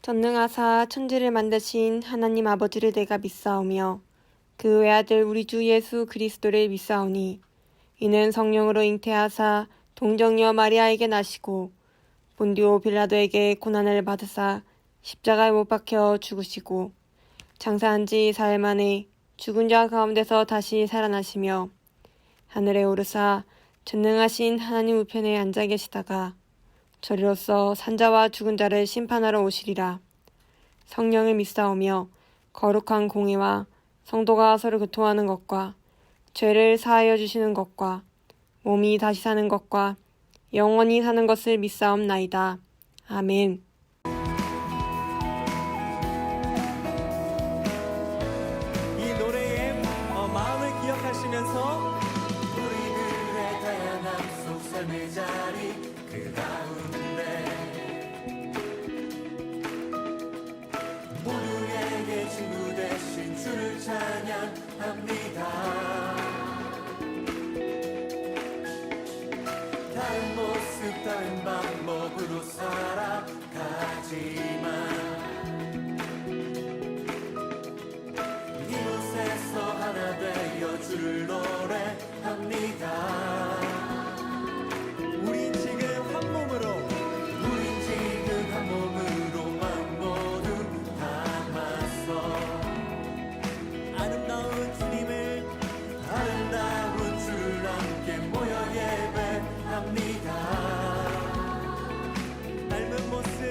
전능하사 천지를 만드신 하나님 아버지를 내가 믿사오며 그 외아들 우리 주 예수 그리스도를 믿사오니 이는 성령으로 잉태하사 동정녀 마리아에게 나시고 본디오 빌라도에게 고난을 받으사 십자가에 못 박혀 죽으시고 장사한 지 사흘 만에 죽은 자 가운데서 다시 살아나시며 하늘에 오르사 전능하신 하나님 우편에 앉아 계시다가 저리로서 산자와 죽은 자를 심판하러 오시리라. 성령을 믿사오며 거룩한 공의와 성도가 서로 교통하는 것과 죄를 사하여 주시는 것과 몸이 다시 사는 것과 영원히 사는 것을 믿사옵나이다. 아멘. 이 노래의 마음을 기억하시면서 우리들의 다양한 속 삶의 자리 그 가운데 모두에게 친구 되신 주를 찬양합니다. 다른 모습 다른 방법으로 살아가지만 이곳에서 하나 되어 주를 노래합니다. 우린 지금 한 몸으로 우린 지금 한 몸으로 마음 모두 담아서 아름다운 주님을 아름다운 주를 함께 모여 예배합니다. 닮은 모습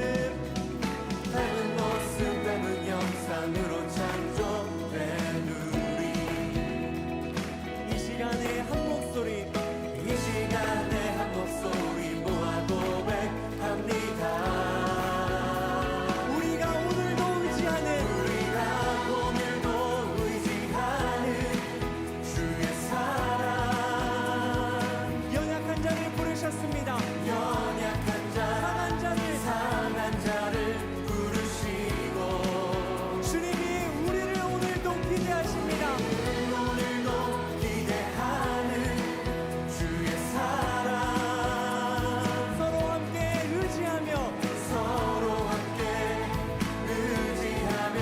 닮은 모습 닮은 형상으로 창조된 우리 이 시간에 한 목소리 이 시간에 한 목소리 모아 고백합니다. 우리가 오늘도 의지하는 우리가 오늘도 의지하는 주의 사랑 연약한 자를 부르셨습니다. 연약한 자 상한 자를 부르시고 주님이 우리를 오늘도 기대하십니다. 오늘도 기대하는 주의 사랑 서로 함께 의지하며 서로 함께 의지하며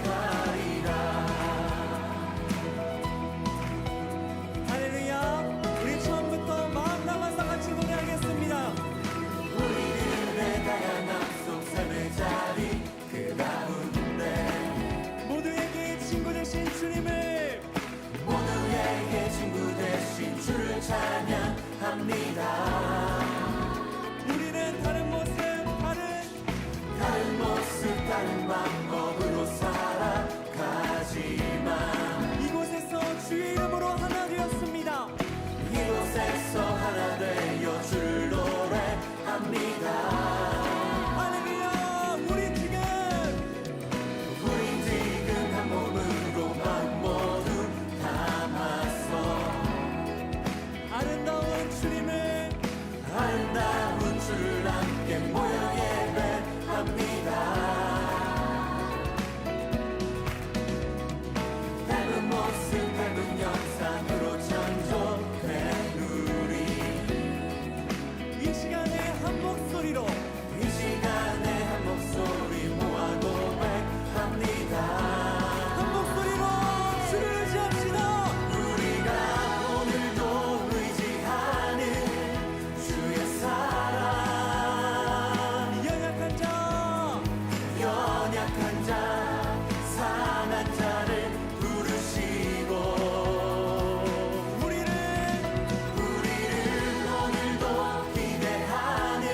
가리라. 할렐루야. 우리 처음부터 마음 담아서 같이 노래하겠습니다. 우리들의 다양한 속 삶의 자리 그 가운데 모두에게 친구 되신 주님을 모두에게 친구 되신 주를 찬양합니다. 우리는 다른 모습 다른 모습 다른 방법으로 살아가지만 이곳에서 주의 이름으로 하나 되었습니다. 이곳에서 하나 되어 주를 노래합니다. 할렐루야. 우린 지금 한 몸으로 마음 모두 담아서 아름다운 주님을 아름다운 주를 함께 모여 예배합니다. 닮은 모습 닮은 형상으로 창조된 우리 이 시간에 한 목소리로 이 시간에 한 목소리 모아 고백합니다. 한 목소리로 주를 의지합시다. 우리가 오늘도 의지하는 주의 사랑 연약한 자 연약한 자 상한 자를 부르시고 우리를 오늘도 기대하는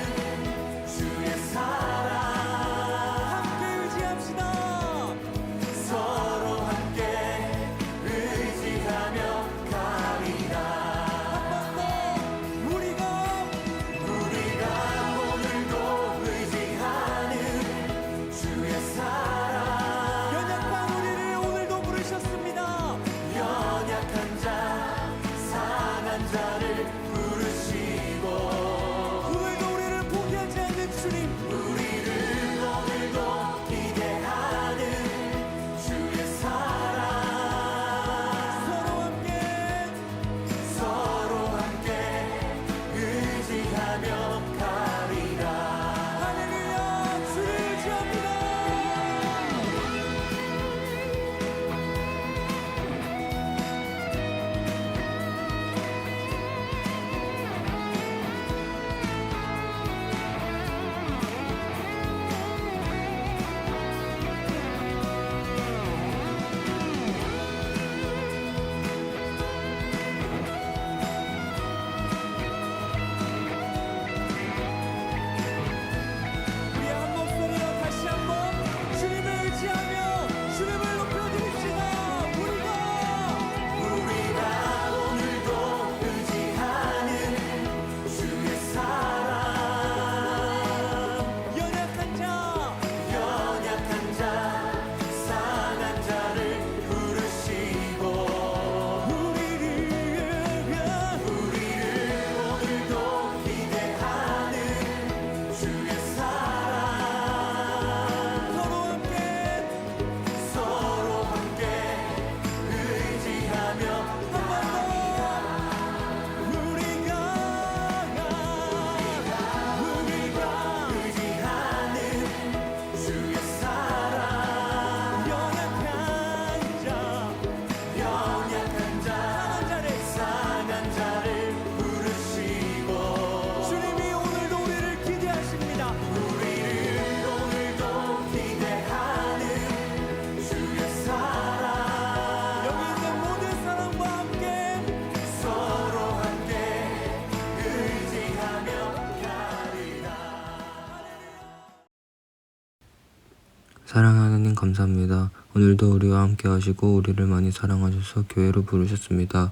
사랑하는 하나님 감사합니다. 오늘도 우리와 함께 하시고 우리를 많이 사랑하셔서 교회로 부르셨습니다.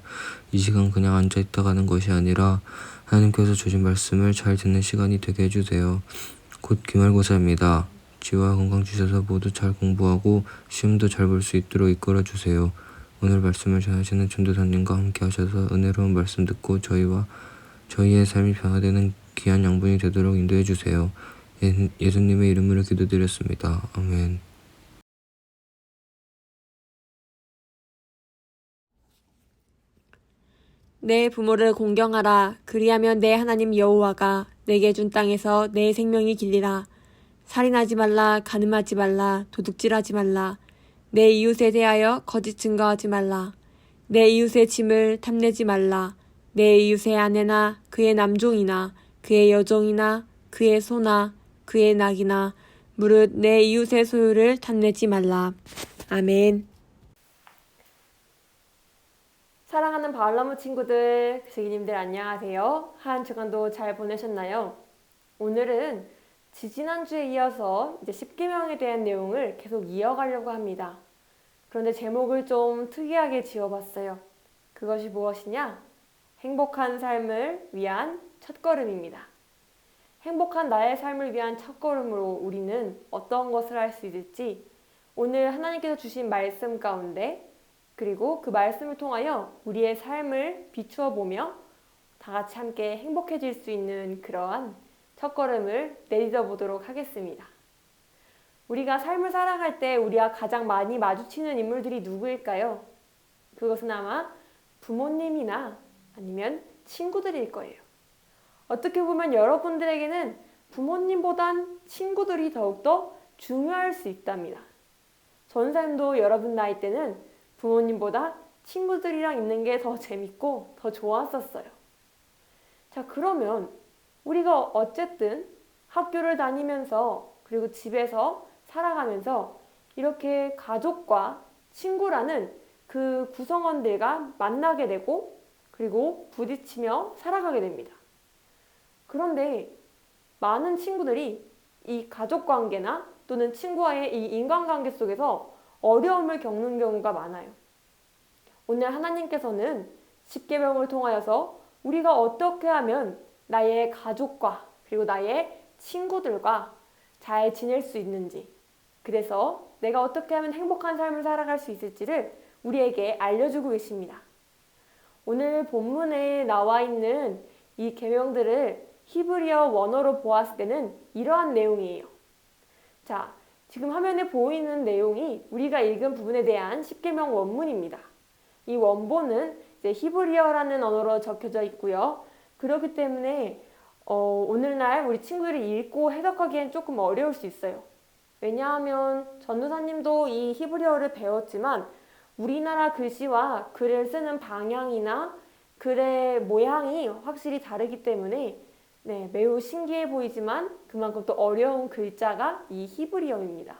이 시간 그냥 앉아있다 가는 것이 아니라 하나님께서 주신 말씀을 잘 듣는 시간이 되게 해주세요. 곧 기말고사입니다. 지혜와 건강 주셔서 모두 잘 공부하고 시험도 잘 볼 수 있도록 이끌어주세요. 오늘 말씀을 전하시는 전도사님과 함께 하셔서 은혜로운 말씀 듣고 저희의 삶이 변화되는 귀한 양분이 되도록 인도해 주세요. 예수님의 이름으로 기도드렸습니다. 아멘. 내 부모를 공경하라. 그리하면 내 하나님 여호와가 내게 준 땅에서 내 생명이 길리라. 살인하지 말라. 간음하지 말라. 도둑질하지 말라. 내 이웃에 대하여 거짓 증거하지 말라. 내 이웃의 짐을 탐내지 말라. 내 이웃의 아내나 그의 남종이나 그의 여종이나 그의 소나 그의 낙이나 무릇 내 이웃의 소유를 탐내지 말라. 아멘. 사랑하는 바울나무 친구들, 지기님들 안녕하세요. 한 주간도 잘 보내셨나요? 오늘은 지지난주에 이어서 이제 10계명에 대한 내용을 계속 이어가려고 합니다. 그런데 제목을 좀 특이하게 지어봤어요. 그것이 무엇이냐? 행복한 삶을 위한 첫걸음입니다. 행복한 나의 삶을 위한 첫걸음으로 우리는 어떤 것을 할 수 있을지 오늘 하나님께서 주신 말씀 가운데 그리고 그 말씀을 통하여 우리의 삶을 비추어 보며 다 같이 함께 행복해질 수 있는 그러한 첫걸음을 내딛어 보도록 하겠습니다. 우리가 삶을 살아갈 때 우리가 가장 많이 마주치는 인물들이 누구일까요? 그것은 아마 부모님이나 아니면 친구들일 거예요. 어떻게 보면 여러분들에게는 부모님보단 친구들이 더욱더 중요할 수 있답니다. 전사님도 여러분 나이 때는 부모님보다 친구들이랑 있는 게 더 재밌고 더 좋았었어요. 자, 그러면 우리가 어쨌든 학교를 다니면서 그리고 집에서 살아가면서 이렇게 가족과 친구라는 그 구성원들과 만나게 되고 그리고 부딪히며 살아가게 됩니다. 그런데 많은 친구들이 이 가족관계나 또는 친구와의 이 인간관계 속에서 어려움을 겪는 경우가 많아요. 오늘 하나님께서는 10계명을 통하여서 우리가 어떻게 하면 나의 가족과 그리고 나의 친구들과 잘 지낼 수 있는지, 그래서 내가 어떻게 하면 행복한 삶을 살아갈 수 있을지를 우리에게 알려주고 계십니다. 오늘 본문에 나와 있는 이 계명들을 히브리어 원어로 보았을 때는 이러한 내용이에요. 자, 지금 화면에 보이는 내용이 우리가 읽은 부분에 대한 10계명 원문입니다. 이 원본은 이제 히브리어라는 언어로 적혀져 있고요. 그렇기 때문에 오늘날 우리 친구들이 읽고 해석하기엔 조금 어려울 수 있어요. 왜냐하면 전도사님도 이 히브리어를 배웠지만 우리나라 글씨와 글을 쓰는 방향이나 글의 모양이 확실히 다르기 때문에 매우 신기해 보이지만 그만큼 또 어려운 글자가 이 히브리어입니다.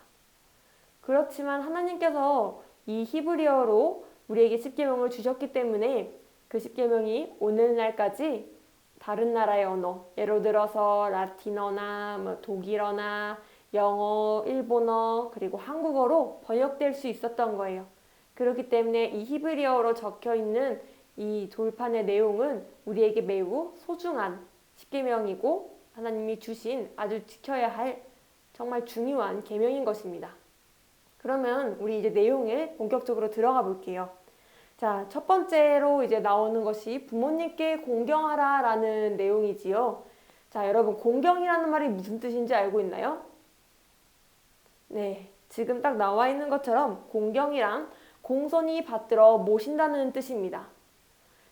그렇지만 하나님께서 이 히브리어로 우리에게 10계명을 주셨기 때문에 그 10계명이 오늘날까지 다른 나라의 언어, 예를 들어서 라틴어나 독일어나 영어, 일본어, 그리고 한국어로 번역될 수 있었던 거예요. 그렇기 때문에 이 히브리어로 적혀있는 이 돌판의 내용은 우리에게 매우 소중한 10계명이고 하나님이 주신 아주 지켜야 할 정말 중요한 계명인 것입니다. 그러면 우리 이제 내용에 본격적으로 들어가 볼게요. 자, 첫 번째로 이제 나오는 것이 부모님께 공경하라 라는 내용이지요. 자, 여러분 공경이라는 말이 무슨 뜻인지 알고 있나요? 네, 지금 딱 나와 있는 것처럼 공경이란 공손히 받들어 모신다는 뜻입니다.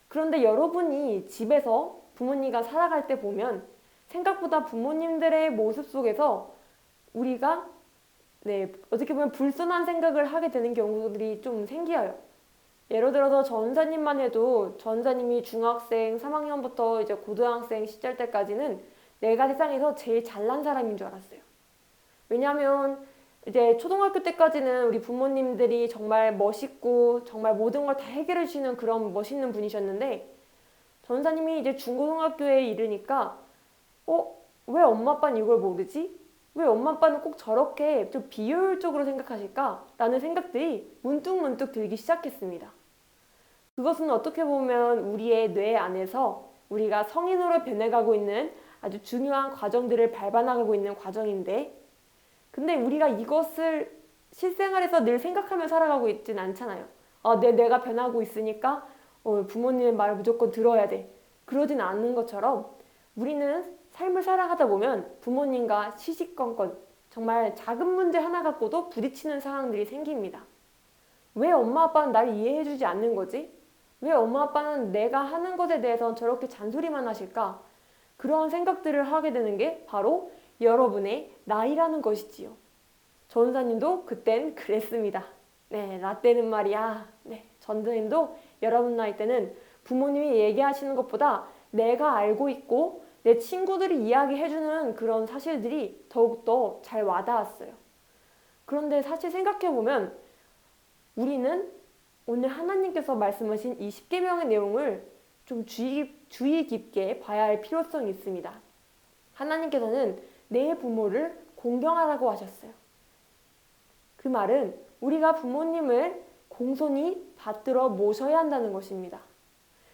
그런데 여러분이 집에서 부모님과 살아갈 때 보면 생각보다 부모님들의 모습 속에서 우리가 어떻게 보면 불순한 생각을 하게 되는 경우들이 좀 생겨요. 예를 들어서 전사님만 해도 전사님이 중학생 3학년부터 이제 고등학생 시절 때까지는 내가 세상에서 제일 잘난 사람인 줄 알았어요. 왜냐하면 이제 초등학교 때까지는 우리 부모님들이 정말 멋있고 정말 모든 걸 다 해결해 주시는 그런 멋있는 분이셨는데 전사님이 이제 중고등학교에 이르니까 왜 엄마 아빠는 이걸 모르지? 왜 엄마 아빠는 꼭 저렇게 좀 비효율적으로 생각하실까? 라는 생각들이 문득문득 들기 시작했습니다. 그것은 어떻게 보면 우리의 뇌 안에서 우리가 성인으로 변해가고 있는 아주 중요한 과정들을 밟아나가고 있는 과정인데, 근데 우리가 이것을 실생활에서 늘 생각하며 살아가고 있진 않잖아요. 내가 변하고 있으니까 부모님의 말을 무조건 들어야 돼. 그러진 않는 것처럼 우리는 삶을 살아가다 보면 부모님과 시시건건 정말 작은 문제 하나 갖고도 부딪히는 상황들이 생깁니다. 왜 엄마 아빠는 나를 이해해주지 않는 거지? 왜 엄마 아빠는 내가 하는 것에 대해서 저렇게 잔소리만 하실까? 그러한 생각들을 하게 되는 게 바로 여러분의 나이라는 것이지요. 전사님도 그땐 그랬습니다. 네, 나 때는 말이야. 네, 전사님도 여러분 나이 때는 부모님이 얘기하시는 것보다 내가 알고 있고 내 친구들이 이야기해주는 그런 사실들이 더욱더 잘 와닿았어요. 그런데 사실 생각해보면 우리는 오늘 하나님께서 말씀하신 이 10계명의 내용을 좀 주의 깊게 봐야 할 필요성이 있습니다. 하나님께서는 내 부모를 공경하라고 하셨어요. 그 말은 우리가 부모님을 공손히 받들어 모셔야 한다는 것입니다.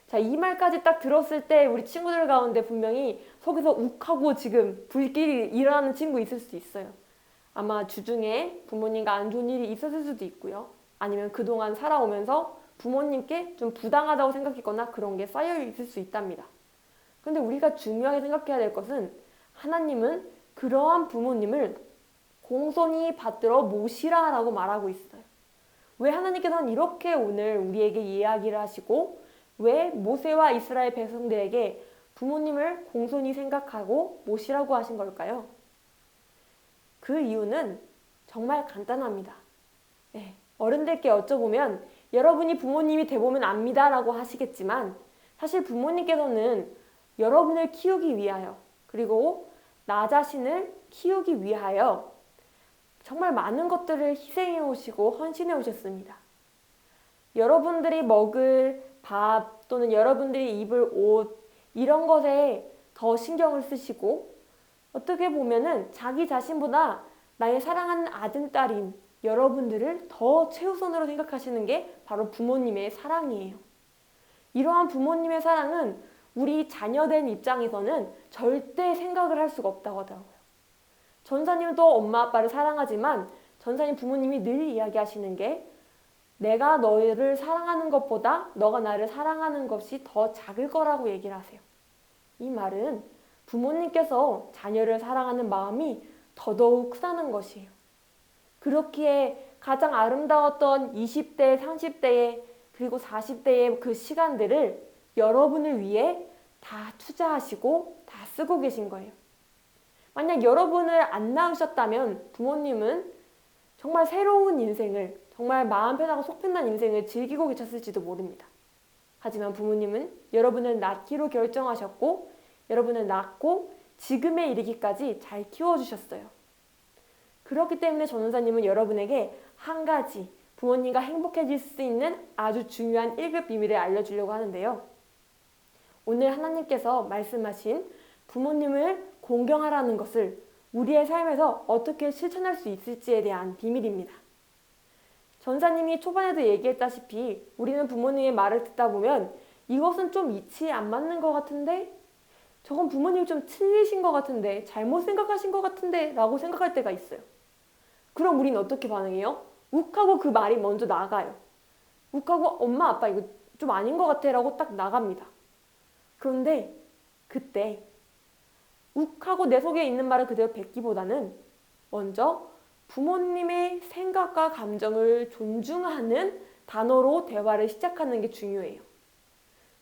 자, 이 말까지 딱 들었을 때 우리 친구들 가운데 분명히 속에서 욱하고 지금 불길이 일어나는 친구 있을 수 있어요. 아마 주중에 부모님과 안 좋은 일이 있었을 수도 있고요. 아니면 그동안 살아오면서 부모님께 좀 부당하다고 생각했거나 그런 게 쌓여 있을 수 있답니다. 근데 우리가 중요하게 생각해야 될 것은 하나님은 그러한 부모님을 공손히 받들어 모시라라고 말하고 있어요. 왜 하나님께서는 이렇게 오늘 우리에게 이야기를 하시고 왜 모세와 이스라엘 백성들에게 부모님을 공손히 생각하고 모시라고 하신 걸까요? 그 이유는 정말 간단합니다. 네, 어른들께 여쭤보면 여러분이 부모님이 돼보면 압니다 라고 하시겠지만 사실 부모님께서는 여러분을 키우기 위하여 그리고 나 자신을 키우기 위하여 정말 많은 것들을 희생해 오시고 헌신해 오셨습니다. 여러분들이 먹을 밥 또는 여러분들이 입을 옷 이런 것에 더 신경을 쓰시고 어떻게 보면은 자기 자신보다 나의 사랑하는 아들, 딸인 여러분들을 더 최우선으로 생각하시는 게 바로 부모님의 사랑이에요. 이러한 부모님의 사랑은 우리 자녀된 입장에서는 절대 생각을 할 수가 없다고 하더라고요. 전사님도 엄마 아빠를 사랑하지만 전사님 부모님이 늘 이야기하시는 게 내가 너를 사랑하는 것보다 너가 나를 사랑하는 것이 더 작을 거라고 얘기를 하세요. 이 말은 부모님께서 자녀를 사랑하는 마음이 더더욱 크다는 것이에요. 그렇기에 가장 아름다웠던 20대, 30대의 그리고 40대의 그 시간들을 여러분을 위해 다 투자하시고 다 쓰고 계신 거예요. 만약 여러분을 안 낳으셨다면 부모님은 정말 새로운 인생을 정말 마음 편하고 속 편한 인생을 즐기고 계셨을지도 모릅니다. 하지만 부모님은 여러분을 낳기로 결정하셨고 여러분을 낳고 지금에 이르기까지 잘 키워주셨어요. 그렇기 때문에 전도사님은 여러분에게 한 가지 부모님과 행복해질 수 있는 아주 중요한 1급 비밀을 알려주려고 하는데요. 오늘 하나님께서 말씀하신 부모님을 공경하라는 것을 우리의 삶에서 어떻게 실천할 수 있을지에 대한 비밀입니다. 전사님이 초반에도 얘기했다시피 우리는 부모님의 말을 듣다 보면 이것은 좀 이치에 안 맞는 것 같은데 저건 부모님이 좀 틀리신 것 같은데 잘못 생각하신 것 같은데 라고 생각할 때가 있어요. 그럼 우리는 어떻게 반응해요? 욱하고 그 말이 먼저 나가요. 욱하고 엄마 아빠 이거 좀 아닌 것 같아 라고 딱 나갑니다. 그런데 그때 욱하고 내 속에 있는 말을 그대로 뱉기보다는 먼저 부모님의 생각과 감정을 존중하는 단어로 대화를 시작하는 게 중요해요.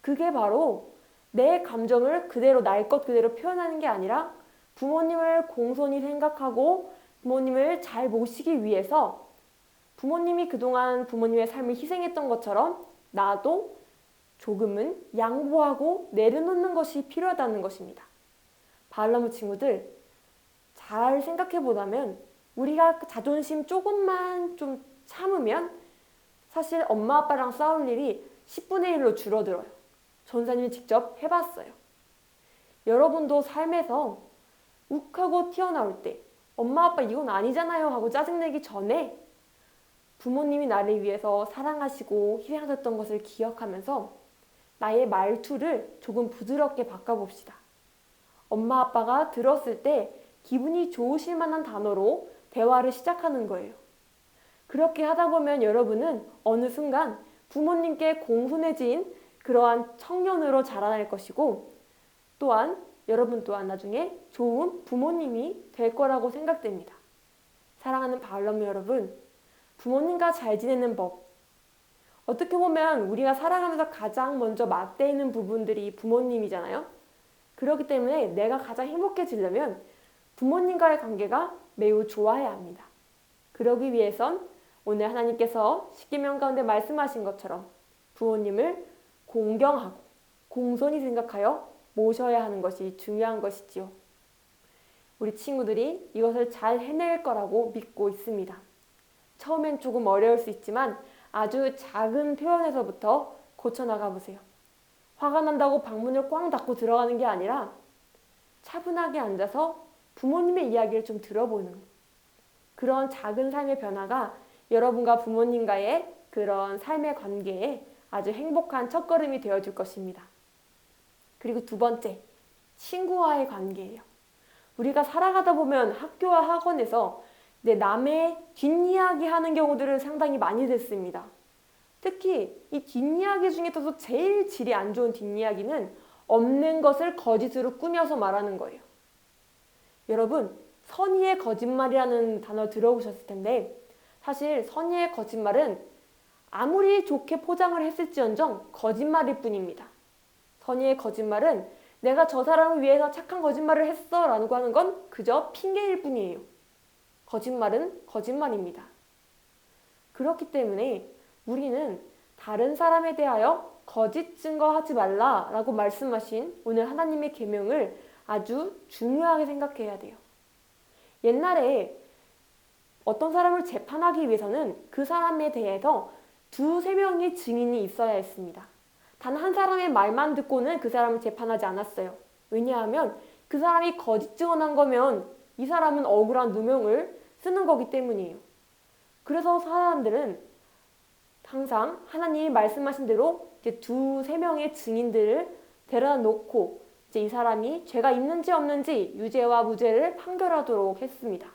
그게 바로 내 감정을 그대로 날 것 그대로 표현하는 게 아니라 부모님을 공손히 생각하고 부모님을 잘 모시기 위해서 부모님이 그동안 부모님의 삶을 희생했던 것처럼 나도 조금은 양보하고 내려놓는 것이 필요하다는 것입니다. 바울나무 친구들 잘 생각해보자면 우리가 자존심 조금만 좀 참으면 사실 엄마 아빠랑 싸울 일이 10분의 1로 줄어들어요. 전사님이 직접 해봤어요. 여러분도 삶에서 욱하고 튀어나올 때 엄마 아빠 이건 아니잖아요 하고 짜증내기 전에 부모님이 나를 위해서 사랑하시고 희생하셨던 것을 기억하면서 나의 말투를 조금 부드럽게 바꿔봅시다. 엄마 아빠가 들었을 때 기분이 좋으실 만한 단어로 대화를 시작하는 거예요. 그렇게 하다 보면 여러분은 어느 순간 부모님께 공손해진 그러한 청년으로 자라날 것이고, 또한 여러분 또한 나중에 좋은 부모님이 될 거라고 생각됩니다. 사랑하는 바울람무 여러분, 부모님과 잘 지내는 법, 어떻게 보면 우리가 살아가면서 가장 먼저 맞대는 부분들이 부모님이잖아요. 그렇기 때문에 내가 가장 행복해지려면 부모님과의 관계가 매우 좋아야 합니다. 그러기 위해선 오늘 하나님께서 십계명 가운데 말씀하신 것처럼 부모님을 공경하고 공손히 생각하여 모셔야 하는 것이 중요한 것이지요. 우리 친구들이 이것을 잘 해낼 거라고 믿고 있습니다. 처음엔 조금 어려울 수 있지만 아주 작은 표현에서부터 고쳐나가 보세요. 화가 난다고 방문을 꽝 닫고 들어가는 게 아니라 차분하게 앉아서 부모님의 이야기를 좀 들어보는 그런 작은 삶의 변화가 여러분과 부모님과의 그런 삶의 관계에 아주 행복한 첫걸음이 되어줄 것입니다. 그리고 두 번째, 친구와의 관계예요. 우리가 살아가다 보면 학교와 학원에서 남의 뒷이야기 하는 경우들을 상당히 많이 듣습니다. 특히 이 뒷이야기 중에서도 제일 질이 안 좋은 뒷이야기는 없는 것을 거짓으로 꾸며서 말하는 거예요. 여러분, 선의의 거짓말이라는 단어 들어보셨을 텐데 사실 선의의 거짓말은 아무리 좋게 포장을 했을지언정 거짓말일 뿐입니다. 선의의 거짓말은 내가 저 사람을 위해서 착한 거짓말을 했어 라고 하는 건 그저 핑계일 뿐이에요. 거짓말은 거짓말입니다. 그렇기 때문에 우리는 다른 사람에 대하여 거짓 증거하지 말라라고 말씀하신 오늘 하나님의 계명을 아주 중요하게 생각해야 돼요. 옛날에 어떤 사람을 재판하기 위해서는 그 사람에 대해서 2-3명의 증인이 있어야 했습니다. 단 한 사람의 말만 듣고는 그 사람을 재판하지 않았어요. 왜냐하면 그 사람이 거짓 증언한 거면 이 사람은 억울한 누명을 쓰는 거기 때문이에요. 그래서 사람들은 항상 하나님이 말씀하신 대로 이제 2-3명의 증인들을 데려다 놓고 이제 이 사람이 죄가 있는지 없는지 유죄와 무죄를 판결하도록 했습니다.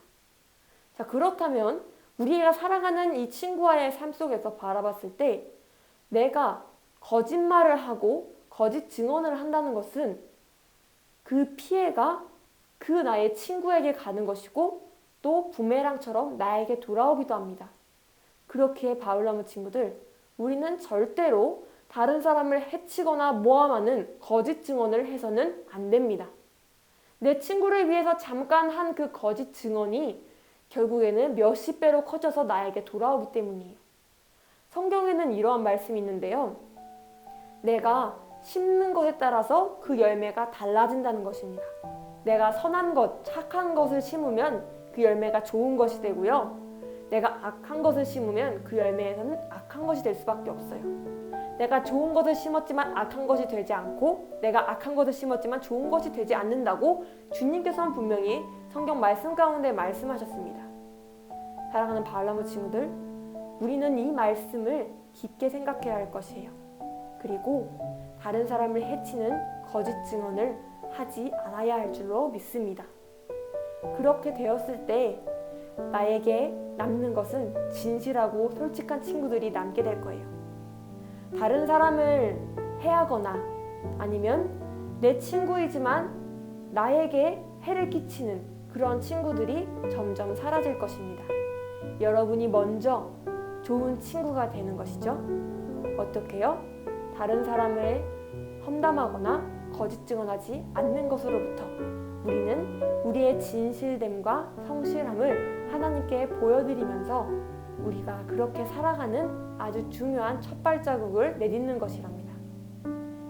자, 그렇다면 우리가 살아가는 이 친구와의 삶 속에서 바라봤을 때 내가 거짓말을 하고 거짓 증언을 한다는 것은 그 피해가 그 나의 친구에게 가는 것이고 또 부메랑처럼 나에게 돌아오기도 합니다. 그렇게 바울나무 친구들, 우리는 절대로 다른 사람을 해치거나 모함하는 거짓 증언을 해서는 안 됩니다. 내 친구를 위해서 잠깐 한 그 거짓 증언이 결국에는 몇십 배로 커져서 나에게 돌아오기 때문이에요. 성경에는 이러한 말씀이 있는데요. 내가 심는 것에 따라서 그 열매가 달라진다는 것입니다. 내가 선한 것, 착한 것을 심으면 그 열매가 좋은 것이 되고요. 내가 악한 것을 심으면 그 열매에서는 악한 것이 될 수밖에 없어요. 내가 좋은 것을 심었지만 악한 것이 되지 않고 내가 악한 것을 심었지만 좋은 것이 되지 않는다고 주님께서는 분명히 성경 말씀 가운데 말씀하셨습니다. 사랑하는 바울나무 친구들, 우리는 이 말씀을 깊게 생각해야 할 것이에요. 그리고 다른 사람을 해치는 거짓 증언을 하지 않아야 할 줄로 믿습니다. 그렇게 되었을 때 나에게 남는 것은 진실하고 솔직한 친구들이 남게 될 거예요. 다른 사람을 해하거나 아니면 내 친구이지만 나에게 해를 끼치는 그런 친구들이 점점 사라질 것입니다. 여러분이 먼저 좋은 친구가 되는 것이죠. 어떻게요? 다른 사람을 험담하거나 거짓 증언하지 않는 것으로부터 우리는 우리의 진실됨과 성실함을 하나님께 보여드리면서 우리가 그렇게 살아가는 아주 중요한 첫 발자국을 내딛는 것이랍니다.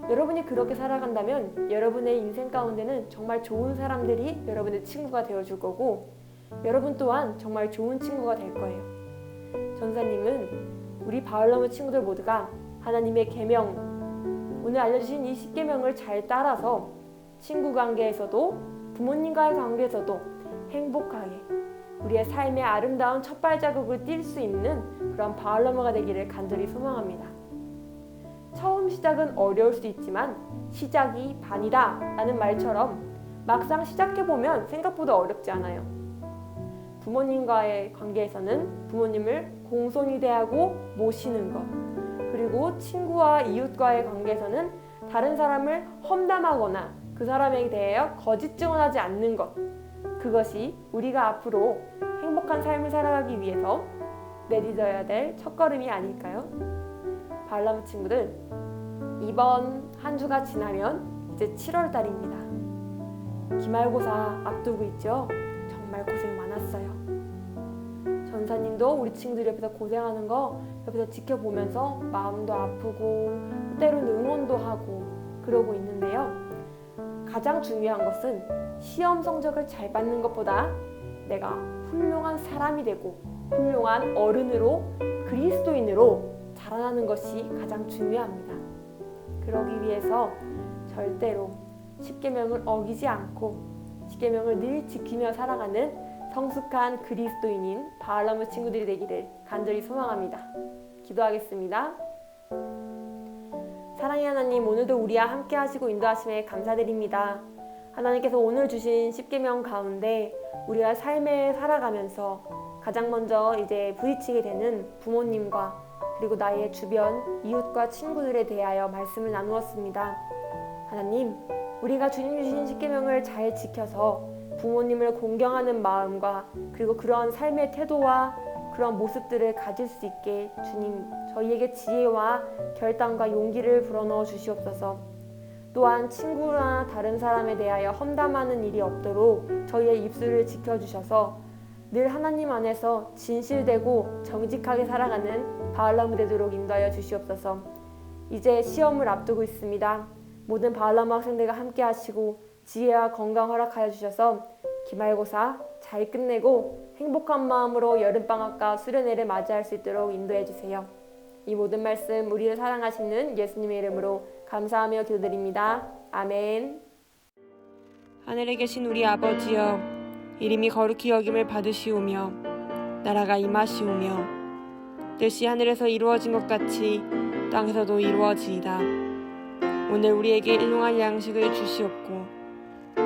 여러분이 그렇게 살아간다면 여러분의 인생 가운데는 정말 좋은 사람들이 여러분의 친구가 되어줄 거고 여러분 또한 정말 좋은 친구가 될 거예요. 전사님은 우리 바울나무 친구들 모두가 하나님의 계명, 오늘 알려주신 이 10계명을 잘 따라서 친구 관계에서도 부모님과의 관계에서도 행복하게 우리의 삶의 아름다운 첫 발자국을 뛸 수 있는 그런 바알로무가 되기를 간절히 소망합니다. 처음 시작은 어려울 수 있지만 시작이 반이다 라는 말처럼 막상 시작해보면 생각보다 어렵지 않아요. 부모님과의 관계에서는 부모님을 공손히 대하고 모시는 것, 그리고 친구와 이웃과의 관계에서는 다른 사람을 험담하거나 그 사람에 대하여 거짓 증언하지 않는 것, 그것이 우리가 앞으로 행복한 삶을 살아가기 위해서 내딛어야 될 첫걸음이 아닐까요? 바알로무 친구들, 이번 한 주가 지나면 이제 7월 달입니다. 기말고사 앞두고 있죠? 정말 고생 많았어요. 전사님도 우리 친구들 옆에서 고생하는 거 옆에서 지켜보면서 마음도 아프고 때로는 응원도 하고 그러고 있는데요. 가장 중요한 것은 시험 성적을 잘 받는 것보다 내가 훌륭한 사람이 되고 훌륭한 어른으로 그리스도인으로 자라나는 것이 가장 중요합니다. 그러기 위해서 절대로 십계명을 어기지 않고 십계명을 늘 지키며 살아가는 성숙한 그리스도인인 바알로무 친구들이 되기를 간절히 소망합니다. 기도하겠습니다. 사랑의 하나님, 오늘도 우리와 함께 하시고 인도하심에 감사드립니다. 하나님께서 오늘 주신 십계명 가운데 우리가 삶에 살아가면서 가장 먼저 이제 부딪히게 되는 부모님과 그리고 나의 주변 이웃과 친구들에 대하여 말씀을 나누었습니다. 하나님, 우리가 주님 주신 십계명을 잘 지켜서 부모님을 공경하는 마음과 그리고 그러한 삶의 태도와 그런 모습들을 가질 수 있게 주님 저희에게 지혜와 결단과 용기를 불어넣어 주시옵소서. 또한 친구나 다른 사람에 대하여 험담하는 일이 없도록 저희의 입술을 지켜주셔서 늘 하나님 안에서 진실되고 정직하게 살아가는 바알로무 되도록 인도하여 주시옵소서. 이제 시험을 앞두고 있습니다. 모든 바알로무 학생들과 함께 하시고 지혜와 건강 허락하여 주셔서 기말고사 잘 끝내고 행복한 마음으로 여름방학과 수련회를 맞이할 수 있도록 인도해 주세요. 이 모든 말씀 우리를 사랑하시는 예수님의 이름으로 감사하며 기도드립니다. 아멘. 하늘에 계신 우리 아버지여, 이름이 거룩히 여김을 받으시오며 나라가 임하시오며 뜻이 하늘에서 이루어진 것 같이 땅에서도 이루어지이다. 오늘 우리에게 일용할 양식을 주시옵고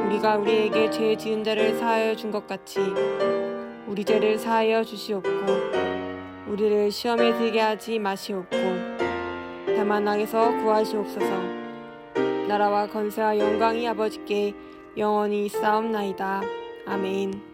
우리가 우리에게 죄 지은 자를 사하여 준 것 같이 우리 죄를 사하여 주시옵고 우리를 시험에 들게 하지 마시옵고 다만 악에서 구하시옵소서. 나라와 권세와 영광이 아버지께 영원히 있사옵나이다. 아멘.